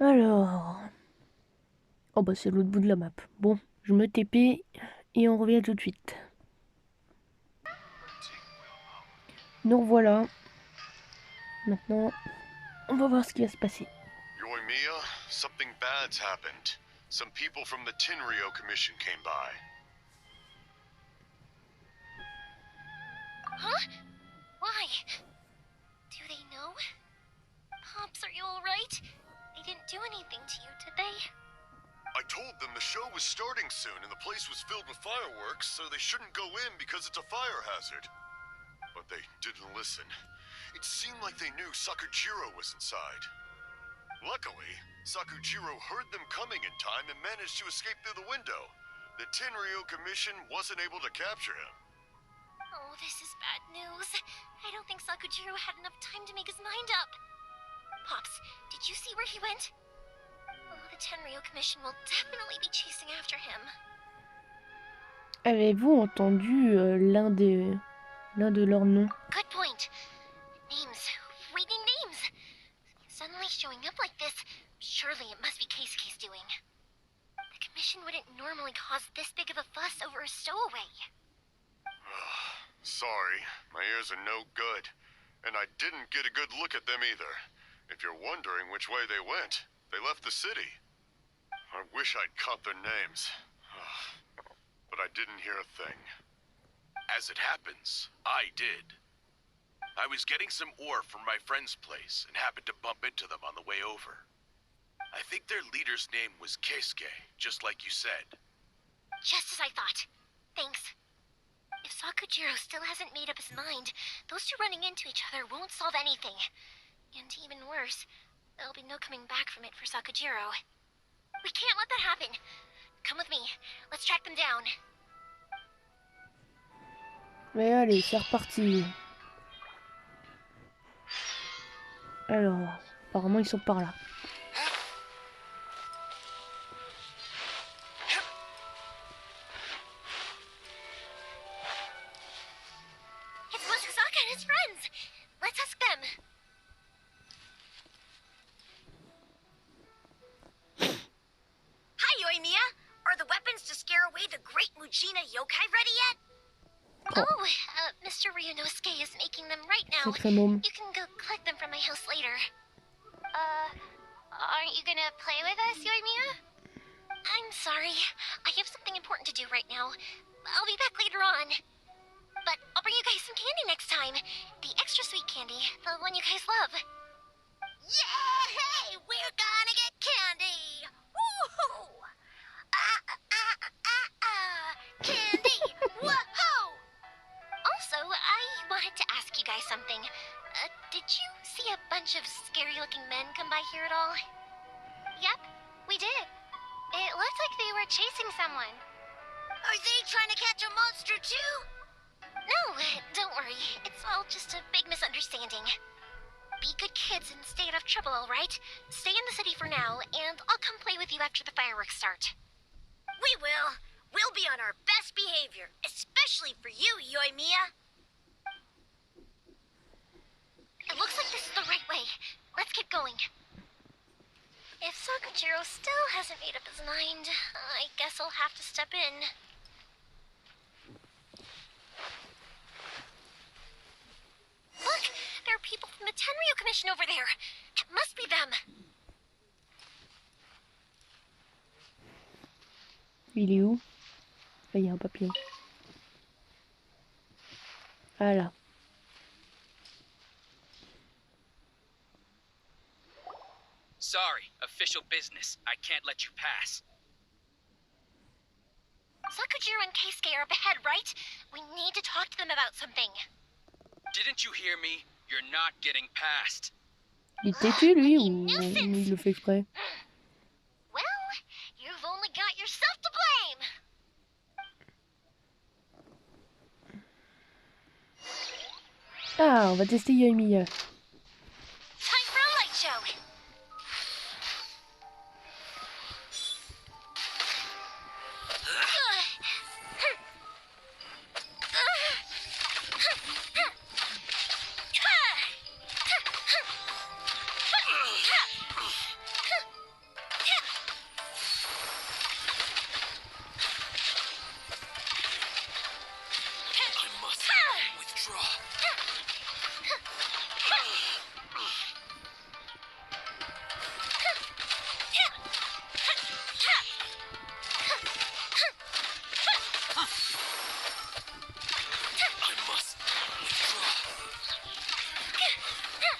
Alors... Oh bah c'est l'autre bout de la map. Bon, je me TP et on revient tout de suite. Nous voilà. Maintenant, on va voir ce qui va se passer. Yoimiya, something bad's happened. Some people from the Tenryou Commission came by. Huh? Why? Do they know? Pops, are you alright? They didn't do anything to you, did they? I told them the show was starting soon and the place was filled with fireworks, so they shouldn't go in because it's a fire hazard. But they didn't listen. It seemed like they knew Sakujiro was inside. Luckily, Sakujiro heard them coming in time and managed to escape through the window. The Tenryou Commission wasn't able to capture him. Oh, this is bad news. I don't think Sakujiro had enough time to make his mind up. Pops, did you see where he went? Oh, the Tenryou Commission will definitely be chasing after him. Avez-vous entendu l'un de leurs noms? Good point. Names. Reading names. Suddenly showing up like this, surely it must be Keisuke's doing. The Commission wouldn't normally cause this big of a fuss over a stowaway. Sorry, my ears are no good. And I didn't get a good look at them either. If you're wondering which way they went, they left the city. I wish I'd caught their names. But I didn't hear a thing. As it happens, I did. I was getting some ore from my friend's place and happened to bump into them on the way over. I think their leader's name was Keisuke, just like you said. Just as I thought. Thanks. If Sakujiro still hasn't made up his mind, those two running into each other won't solve anything. And even worse, there'll be no coming back from it for Sakujiro. We can't let that happen. Come with me. Let's track them down. Mais allez, c'est reparti. Alors, apparemment ils sont par là. It's Musasaka and his friends. Let's ask them. Hi, Yoimiya. Are the weapons to scare away the great Mujina yokai ready yet? Oh, Mr. Ryunosuke is making them right now. Sacré môme. You can go collect them from my house later. Aren't you gonna play with us, Yoimiya? I'm sorry. I have something important to do right now. I'll be back later on. But I'll bring you guys some candy next time. The extra sweet candy, the one you guys love. Yay! We're gonna get candy! Woohoo! Candy! Woohoo! Also, I wanted to ask you guys something. Did you see a bunch of scary-looking men come by here at all? Yep, we did. It looked like they were chasing someone. Are they trying to catch a monster too? No, don't worry. It's all just a big misunderstanding. Be good kids and stay out of trouble, all right? Stay in the city for now, and I'll come play with you after the fireworks start. We will. We'll be on our best behavior, especially for you, Yoimiya. It looks like this is the right way. Let's keep going. If Sakujiro still hasn't made up his mind, I guess I'll have to step in. Look! There are people from the Tenryou Commission over there! It must be them! Il est où? Là, il y a un papillon. Ah là. Sorry, official business. I can't let you pass. Sakujiro and Keisuke are up ahead, right? We need to talk to them about something. Didn't you hear me? You're not getting past. Il est têtu lui ou il le fait exprès? Well, you've only got yourself to blame. Ah, on va tester Yoimiya. Time for a light show.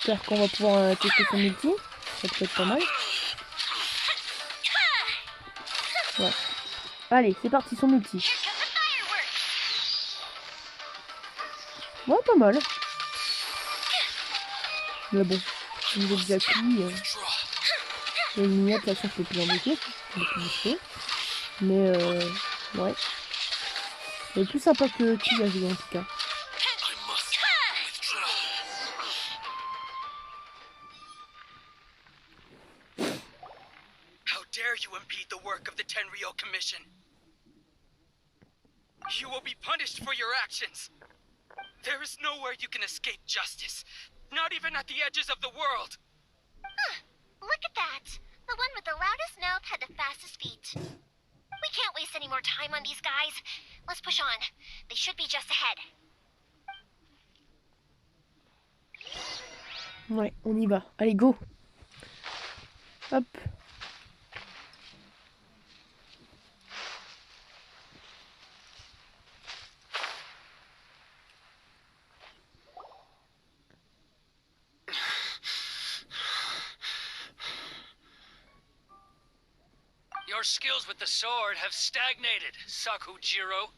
J'espère qu'on va pouvoir tester son multi. Ça peut être pas mal. Ouais. Allez, c'est parti, son multi. Ouais, pas mal. Mais bon, au niveau de Jackie, Yoimiya, de toute façon, je peux plus en métier. Mais ouais. C'est plus sympa que qui a joué en tout cas. How dare you impede the work of the Tenryou Commission? You will be punished for your actions. There is nowhere you can escape justice, not even at the edges of the world. Huh. Look at that. The one with the loudest mouth had the fastest feet. We can't waste any more time on these guys. Let's push on. They should be just ahead. Ouais, on y va. Allez, go. Hop. Your skills with the sword have stagnated, Sakujiro.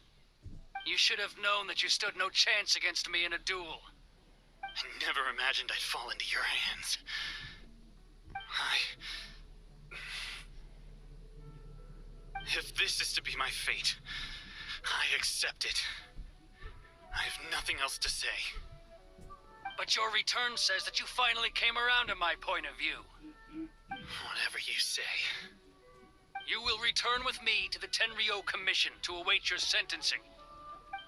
You should have known that you stood no chance against me in a duel. I never imagined I'd fall into your hands. If this is to be my fate, I accept it. I have nothing else to say. But your return says that you finally came around to my point of view. Whatever you say. You will return with me to the Tenryou Commission to await your sentencing.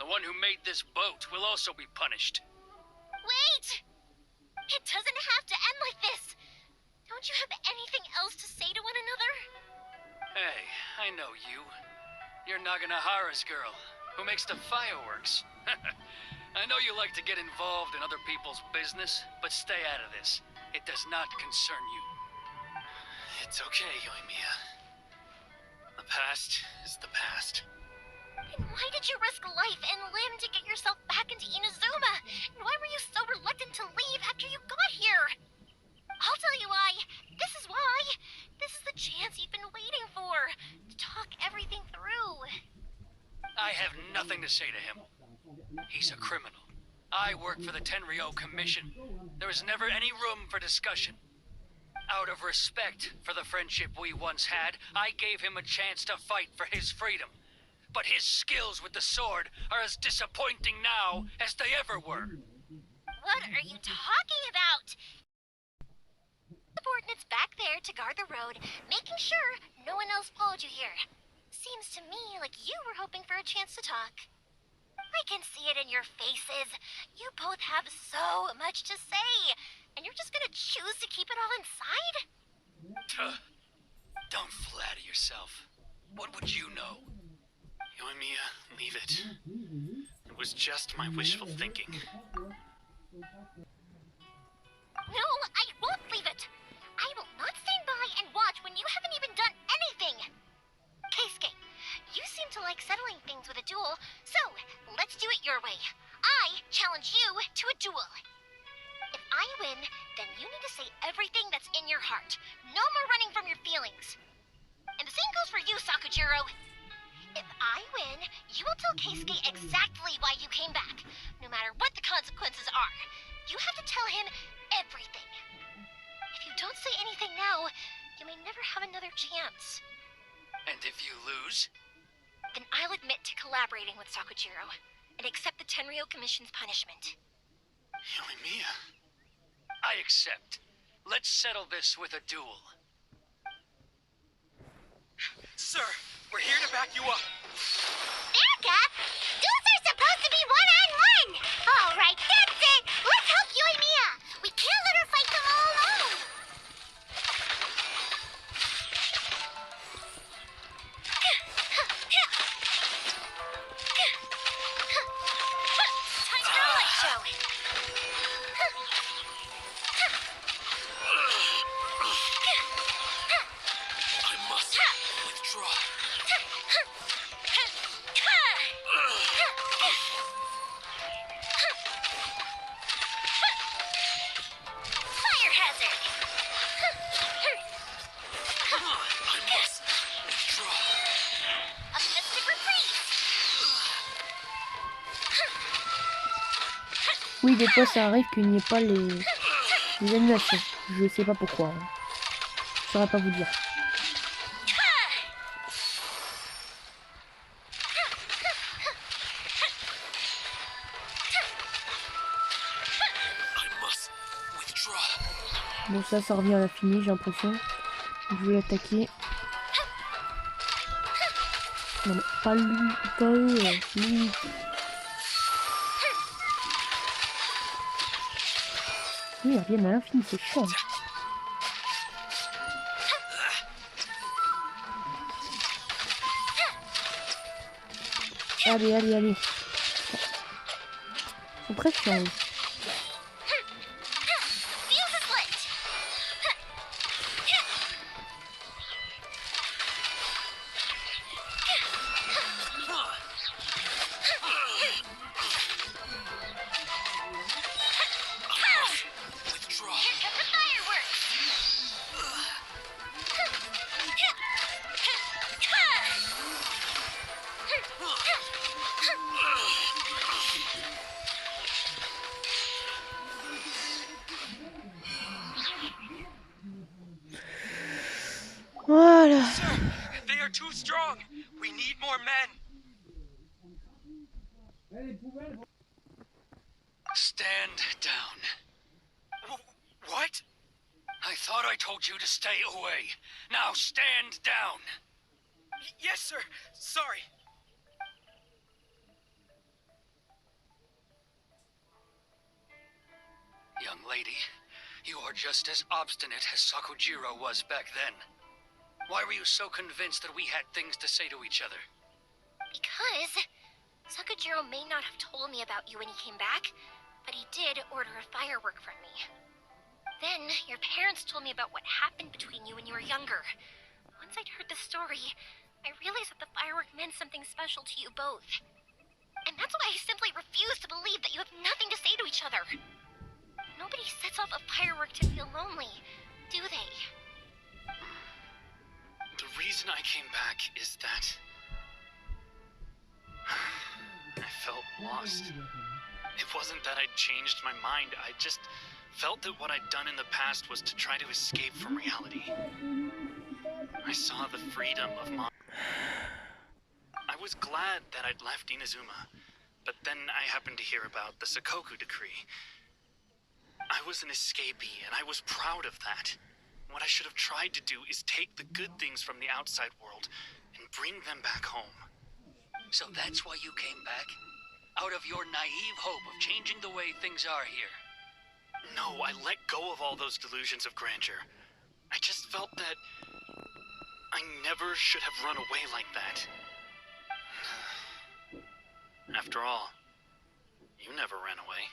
The one who made this boat will also be punished. Wait! It doesn't have to end like this. Don't you have anything else to say to one another? Hey, I know you. You're Naganohara's girl, who makes the fireworks. I know you like to get involved in other people's business, but stay out of this. It does not concern you. It's okay, Yoimiya. The past is the past. And why did you risk life and limb to get yourself back into Inazuma? And why were you so reluctant to leave after you got here? I'll tell you why. This is why. This is the chance you've been waiting for. To talk everything through. I have nothing to say to him. He's a criminal. I work for the Tenryou Commission. There is never any room for discussion. Out of respect for the friendship we once had, I gave him a chance to fight for his freedom. But his skills with the sword are as disappointing now as they ever were. What are you talking about? Subordinates back there to guard the road, making sure no one else followed you here. Seems to me like you were hoping for a chance to talk. I can see it in your faces. You both have so much to say, and you're just gonna choose to keep it all inside? Don't flatter yourself. What would you know? Yoimiya, leave it. It was just my wishful thinking. No, I won't leave it. I will not stand by and watch when you haven't even done anything. Keisuke, you seem to like settling things with a duel, so let's do it your way. I challenge you to a duel. If I win, then you need to say everything that's in your heart. No more running from your feelings. And the same goes for you, Sakujiro. If I win, you will tell Keisuke exactly why you came back, no matter what the consequences are. You have to tell him everything. If you don't say anything now, you may never have another chance. And if you lose? Then I'll admit to collaborating with Sakujiro and accept the Tenryou Commission's punishment. Yoimiya. I accept. Let's settle this with a duel. Sir, we're here to back you up. Becca, duels are supposed to be one-on-one. All right, that's it. Let's help Yoimiya. We can't let her fight them all alone. Time for a light show. Oui, des fois ça arrive qu'il n'y ait pas les animations. Je sais pas pourquoi. Hein. Je saurais pas vous dire. Bon, ça revient à l'infini, j'ai l'impression. Je vais l'attaquer. Non, mais pas lui, pas eux, lui. Oui, ils reviennent à l'infini, c'est chiant. Allez, allez, allez. Ils sont très chiants. Oui. Voilà. They are too strong. We need more men. Stand down. What? I thought I told you to stay away. Now stand down. Yes, sir. Sorry. Young lady, you are just as obstinate as Sakujiro was back then. Why were you so convinced that we had things to say to each other? Because Sakujiro may not have told me about you when he came back, but he did order a firework from me. Then, your parents told me about what happened between you when you were younger. Once I'd heard the story, I realized that the firework meant something special to you both. And that's why I simply refuse to believe that you have nothing to say to each other. Nobody sets off a firework to feel lonely, do they? The reason I came back is that I felt lost. It wasn't that I'd changed my mind, I just felt that what I'd done in the past was to try to escape from reality. I saw the freedom of mom. I was glad that I'd left Inazuma, but then I happened to hear about the Sakoku decree. I was an escapee, and I was proud of that. What I should have tried to do is take the good things from the outside world and bring them back home. So that's why you came back? Out of your naive hope of changing the way things are here? No, I let go of all those delusions of grandeur. I just felt that I never should have run away like that. After all, you never ran away.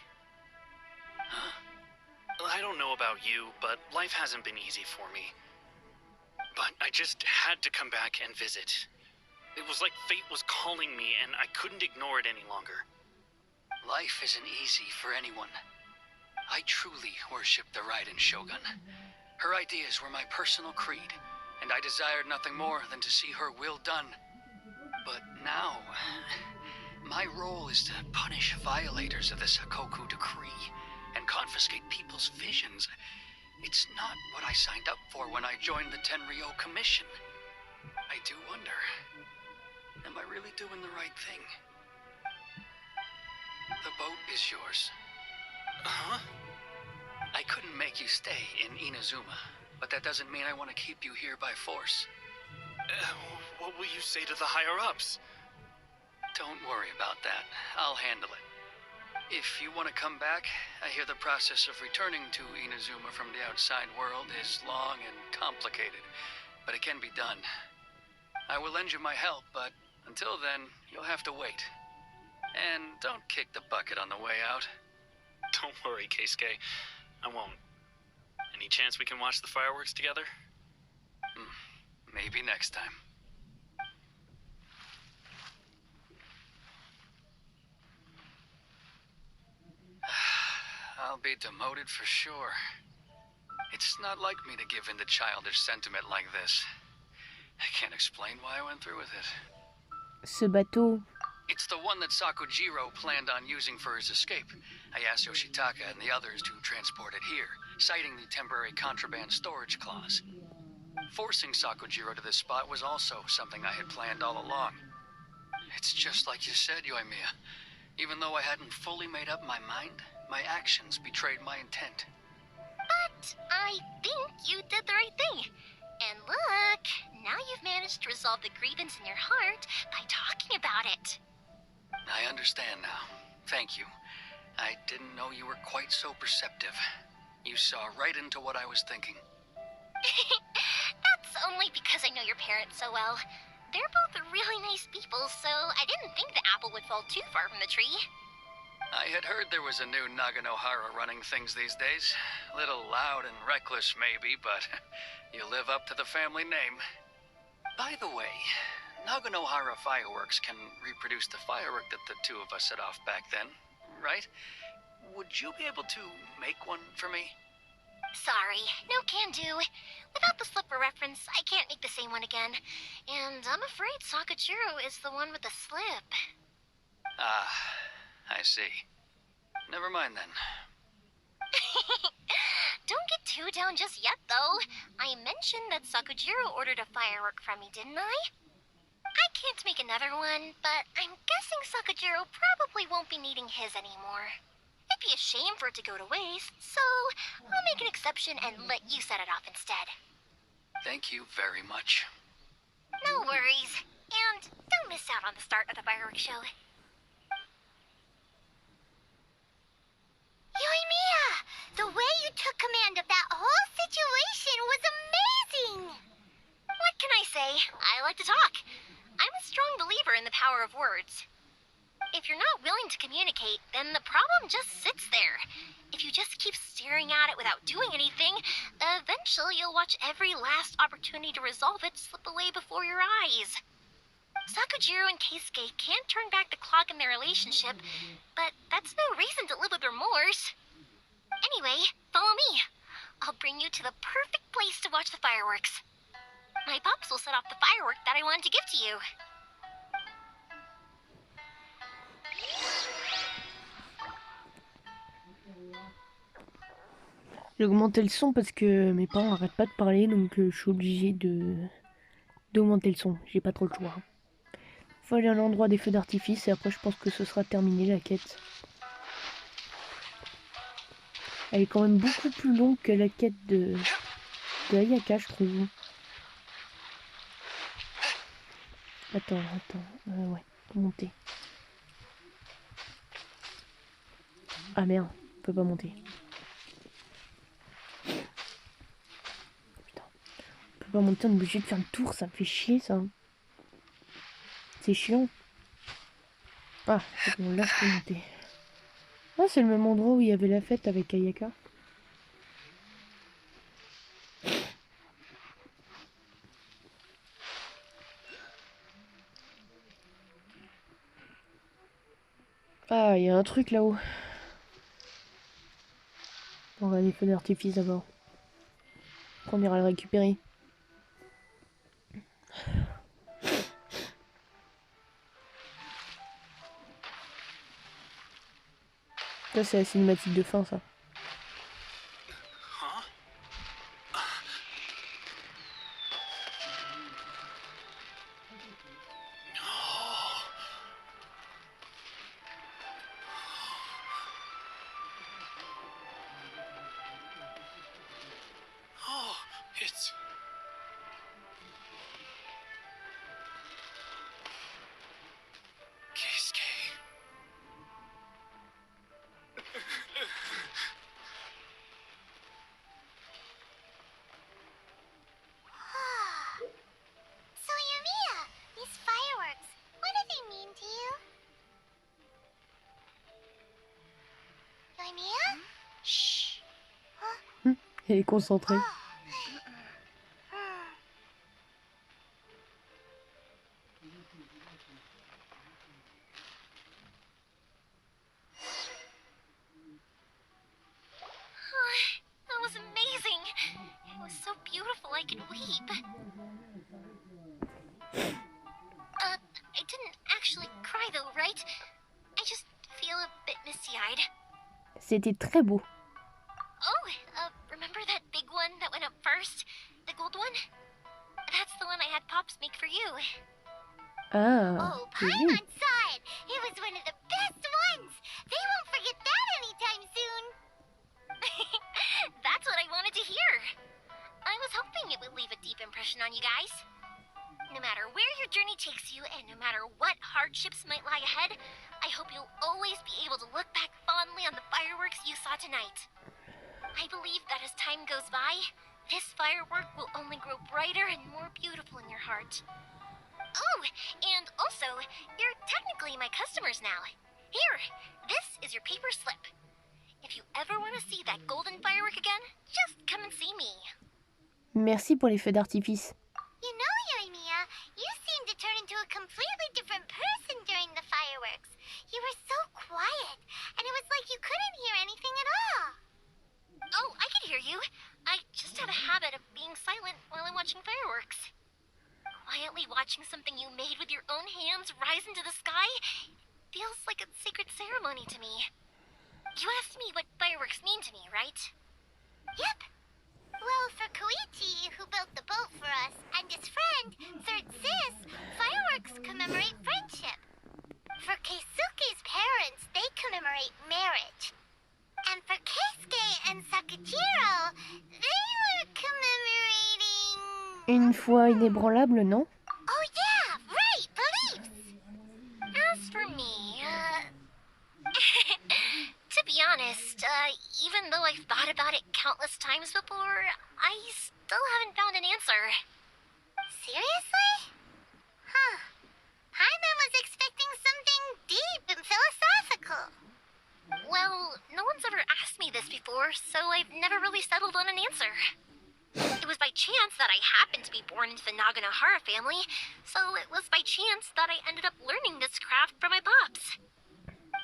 I don't know about you, but life hasn't been easy for me. But I just had to come back and visit. It was like fate was calling me, and I couldn't ignore it any longer. Life isn't easy for anyone. I truly worship the Raiden Shogun. Her ideas were my personal creed, and I desired nothing more than to see her will done. But now, my role is to punish violators of the Sakoku decree and confiscate people's visions. It's not what I signed up for when I joined the Tenryou Commission. I do wonder, am I really doing the right thing? The boat is yours. Huh? I couldn't make you stay in Inazuma, but that doesn't mean I want to keep you here by force. What will you say to the higher-ups? Don't worry about that. I'll handle it. If you want to come back, I hear the process of returning to Inazuma from the outside world is long and complicated, but it can be done. I will lend you my help, but until then, you'll have to wait. And don't kick the bucket on the way out. Don't worry, Keisuke. I won't. Any chance we can watch the fireworks together? Maybe next time. I'll be demoted for sure. It's not like me to give in to childish sentiment like this. I can't explain why I went through with it. Ce bateau, It's the one that Sakujiro planned on using for his escape. I asked Yoshitaka and the others to transport it here, citing the temporary contraband storage clause. Forcing Sakujiro to this spot was also something I had planned all along. It's just like you said, Yoimiya. Even though I hadn't fully made up my mind, my actions betrayed my intent. But I think you did the right thing. And look, now you've managed to resolve the grievance in your heart by talking about it. I understand now. Thank you. I didn't know you were quite so perceptive. You saw right into what I was thinking. That's only because I know your parents so well. They're both really nice people, so I didn't think the apple would fall too far from the tree. I had heard there was a new Naganohara running things these days. Little loud and reckless, maybe, but you live up to the family name. By the way, Naganohara fireworks can reproduce the firework that the two of us set off back then, right? Would you be able to make one for me? Sorry, no can do. Without the slipper reference, I can't make the same one again. And I'm afraid Sakujiro is the one with the slip. Ah, I see. Never mind then. Don't get too down just yet, though. I mentioned that Sakujiro ordered a firework from me, didn't I? I can't make another one, but I'm guessing Sakujiro probably won't be needing his anymore. It'd be a shame for it to go to waste, so I'll make an exception and let you set it off instead. Thank you very much. No worries. And don't miss out on the start of the fireworks show. Yoimiya! The way you took command of that whole situation was amazing! What can I say? I like to talk. I'm a strong believer in the power of words. If you're not willing to communicate, then the problem just sits there. If you just keep staring at it without doing anything, eventually you'll watch every last opportunity to resolve it slip away before your eyes. Sakujiro and Keisuke can't turn back the clock in their relationship, but that's no reason to live with remorse. Anyway, follow me. I'll bring you to the perfect place to watch the fireworks. My pops will set off the firework that I wanted to give to you. J'ai augmenté le son parce que mes parents n'arrêtent pas de parler, donc je suis obligée d'augmenter le son. J'ai pas trop le choix. Faut aller à l'endroit des feux d'artifice et après je pense que ce sera terminé la quête. Elle est quand même beaucoup plus longue que la quête de Ayaka, je trouve. Attends. Ouais, faut monter. Ah merde, on peut pas monter. Putain. On peut pas monter, on est obligé de faire le tour, ça me fait chier ça. C'est chiant. Ah, c'est bon, là je peux monter. Ah, c'est le même endroit où il y avait la fête avec Ayaka. Ah, il y a un truc là-haut. On va les feux d'artifice d'abord. On ira le récupérer. Ça, c'est la cinématique de fin, ça. It's... Keisuke. So Yoimiya, these fireworks, what do they mean to you? Yoimiya? Shh. Elle est concentrée. That was amazing. It was so beautiful I could weep. I didn't actually cry though, right? C'était très beau. Oh, remember that big one that went up first? The gold one? That's the one I had Pops make for you. Ah, Oh, j'ai Paimon vu. saw it. It was one of the best ones. They won't forget that anytime soon. That's what I wanted to hear. I was hoping it would leave a deep impression on you guys. No matter where your journey takes you, and no matter what hardships might lie ahead, I hope you'll always be able to look back fondly on the fireworks you saw tonight. I believe that as time goes by, this firework will only grow brighter and more beautiful in your heart. Oh, and also, you're technically my customers now. Here, this is your paper slip. If you ever want to see that golden firework again, just come and see me. Merci pour les feux d'artifice. You know, Yoimiya, you seemed to turn into a completely different person during the fireworks. You were so quiet, and it was like you couldn't hear anything at all. Oh, I could hear you. I just have a habit of being silent while I'm watching fireworks. Quietly watching something you made with your own hands rise into the sky feels like a sacred ceremony to me. You asked me what fireworks mean to me, right? Yep. Well, for Koichi, who built the boat for us, and his friend, Third Sis, fireworks commemorate friendship. For Keisuke's parents, they commemorate marriage. And for Keisuke and Sakajiro, they were commemorating... Une foi inébranlable, non? Oh yeah, right, beliefs! As for me, to be honest, even though I've thought about it countless times before, I still haven't found an answer. Seriously? Huh. Paimon was expecting something deep and philosophical. Well, no one's ever asked me this before, so I've never really settled on an answer. It was by chance that I happened to be born into the Naganohara family, so it was by chance that I ended up learning this craft from my pops.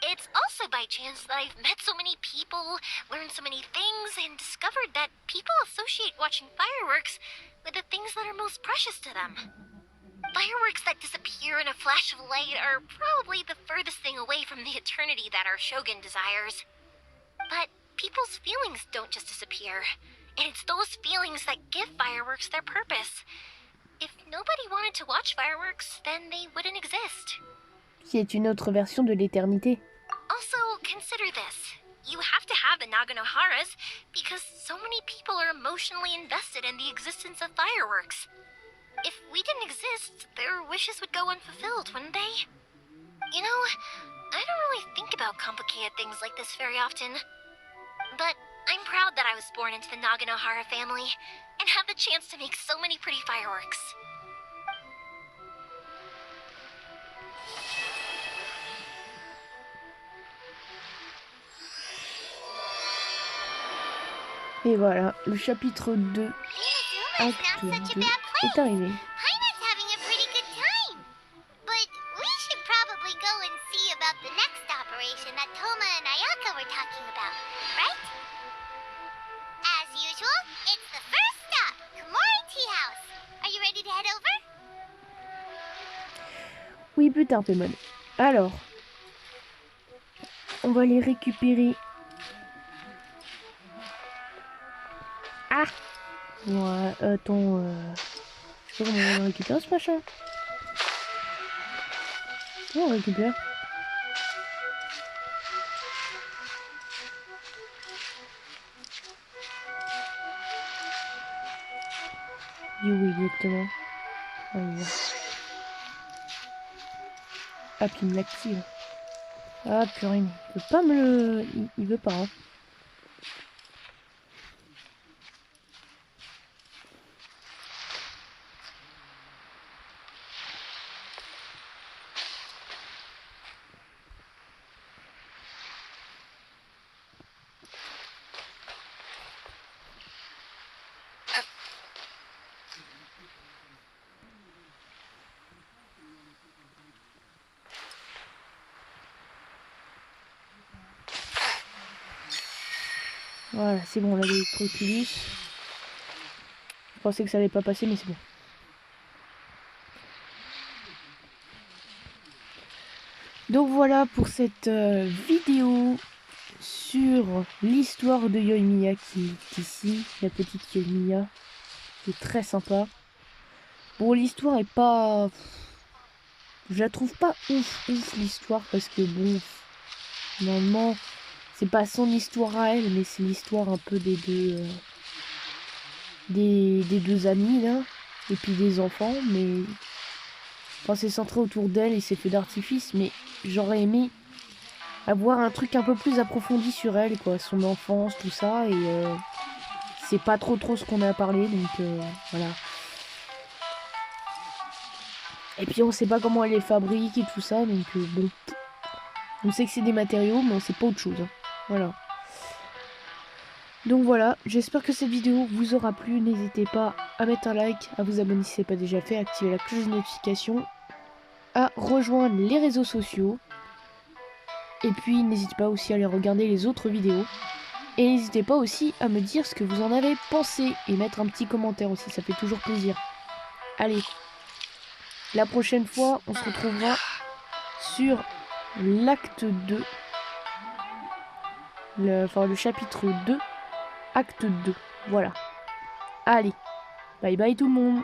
It's also by chance that I've met so many people, learned so many things, and discovered that people associate watching fireworks with the things that are most precious to them. Fireworks that disappear in a flash of light are probably the furthest thing away from the eternity that our shogun desires. But people's feelings don't just disappear, and it's those feelings that give fireworks their purpose. If nobody wanted to watch fireworks, then they wouldn't exist. Qui est une autre version de l'éternité. Also, consider this. You have to have the Naganoharas because so many people are emotionally invested in the existence of fireworks. If we didn't exist, their wishes would go unfulfilled, wouldn't they? You know, I don't really think about complicated things like this very often. But I'm proud that I was born into the Naganohara family and have the chance to make so many pretty fireworks. Et voilà, le chapitre 2, acte 2 est arrivé. Paimon's having a pretty good time. But we should probably go and see about the next operation that Toma and Ayaka were talking about, right? As usual, it's the first stop, Komori Tea House. Are you ready to head over? Oui, plus tard, Paimon. Alors, on va les récupérer. Ah! Ouais, attends, je sais pas comment on va récupérer ce machin. Comment on récupère? Il est où exactement? Ah, il est là. Ah, puis il me l'active. Ah, purée, il veut pas me le... Il veut pas, hein. Voilà, c'est bon, on a l'électroculus. Je pensais que ça allait pas passer, mais c'est bon. Donc voilà pour cette vidéo. sur l'histoire de Yoimiya qui est ici, la petite Yoimiya, qui est très sympa. Bon, l'histoire est pas... Je la trouve pas ouf l'histoire, parce que bon, normalement, c'est pas son histoire à elle, mais c'est l'histoire un peu des deux amis là, et puis des enfants, mais enfin c'est centré autour d'elle et ses feux d'artifice, mais j'aurais aimé avoir un truc un peu plus approfondi sur elle, quoi, son enfance, tout ça, et c'est pas trop ce qu'on a parlé, donc voilà. Et puis on sait pas comment elle les fabrique et tout ça, donc bon. On sait que c'est des matériaux, mais on sait pas autre chose, hein. Voilà. Donc voilà, j'espère que cette vidéo vous aura plu. N'hésitez pas à mettre un like, à vous abonner si ce n'est pas déjà fait, à activer la cloche de notification, à rejoindre les réseaux sociaux. Et puis n'hésitez pas aussi à aller regarder les autres vidéos. Et n'hésitez pas aussi à me dire ce que vous en avez pensé et mettre un petit commentaire aussi, ça fait toujours plaisir. Allez, la prochaine fois, on se retrouvera sur l'acte 2. Le chapitre 2. Acte 2, voilà. Allez, bye bye tout le monde.